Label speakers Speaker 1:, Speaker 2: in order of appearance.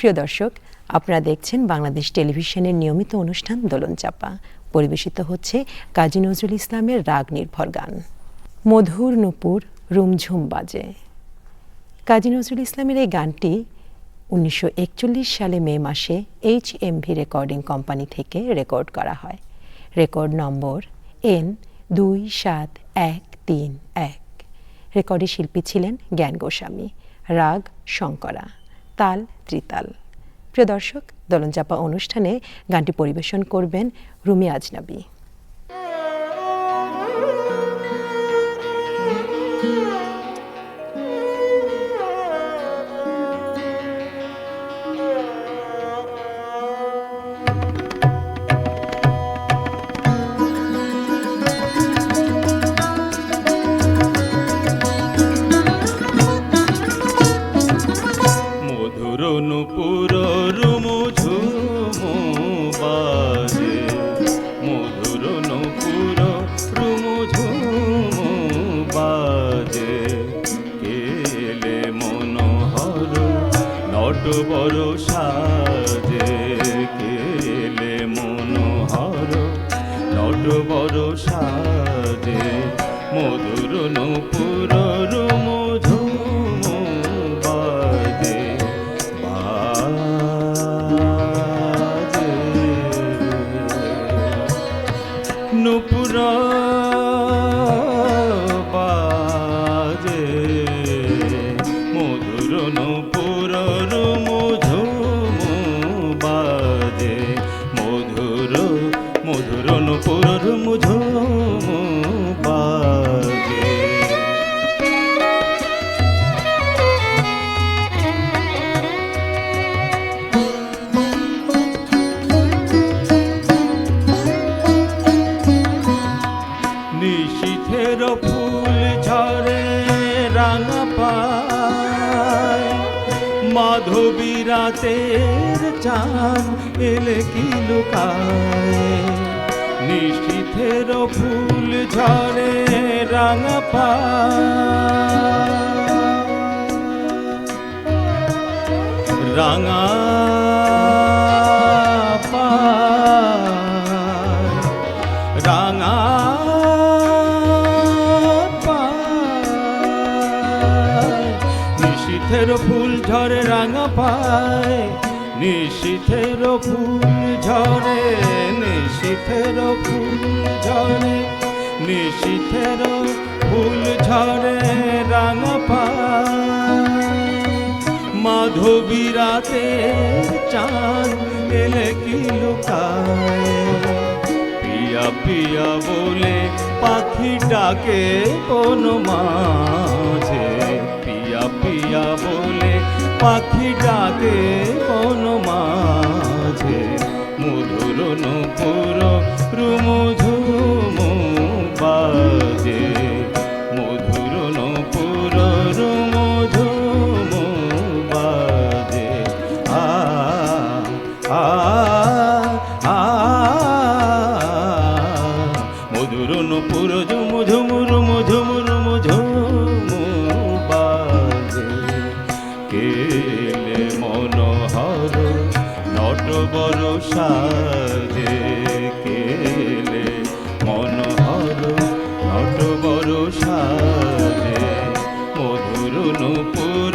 Speaker 1: প্রিয় দর্শক, আপনারা দেখছেন বাংলাদেশ টেলিভিশনের নিয়মিত অনুষ্ঠান দোলন চাপা। পরিবেশিত হচ্ছে কাজী নজরুল ইসলামের রাগ নির্ভর গান। মধুর নূপুর রুমঝুম বাজে। কাজী নজরুল ইসলামের এই গানটি 1941 সালে মে মাসে HMV রেকর্ডিং কোম্পানি থেকে রেকর্ড করা হয়। Record number N27131। রেকর্ডের শিল্পী ছিলেন জ্ঞান গোস্বামী, রাগ শঙ্করা, তাল ত্রিতাল। প্রিয় দর্শক, দোলনচাপা অনুষ্ঠানে গানটি পরিবেশন করবেন রুমি আজনাবী।
Speaker 2: নূপুর রুমঝুমু বাজে, মধুর নূপুর রুমঝুমু বাজে। কেলে মনোহর নটবর সাজে, কেলে মনোহর নটবর সাজে। মধুর নূপুর রুমঝুমু বাজে, নূপুর বাজে। মধুর নূপুর রুমঝুমু বাজে, মধুর মধুর নূপুর রুমঝুমু বাজে। নিশীথের ফুল ঝরে রাঙা পায়, মাধবী রাতের চাঁদ এলে কি লুকায়। নিশীথের ফুল ঝরে রাঙা পায়, রাঙা পায়, রাঙা নিশীথের ফুল ঝরে রাঙা পায়। নিশীথের ফুল ঝরে, নিশীথের ফুল ঝরে, নিশীথের ফুল ঝরে রাঙা পায়। মাধবী রাতের চাঁদ এলে কি লুকায়। পিয়া পিয়া বলে পাখি ডাকে কোন মাঝে, পিয়া পিয়া বলে পাখি ডাকে কোন মাঝে। মধুর নূপুর রুমঝুমু বাজে, মধুর নূপুর রুমঝুমু বাজে। আ আ আ মধুর নূপুর ঝুমু ঝুমু রুমু ঝুমু রুমু ঝুমু বাজে। কেলে মনোহর নটবর সাজে, কেলে মনোহর নটবর সাজে। মধুর নূপুর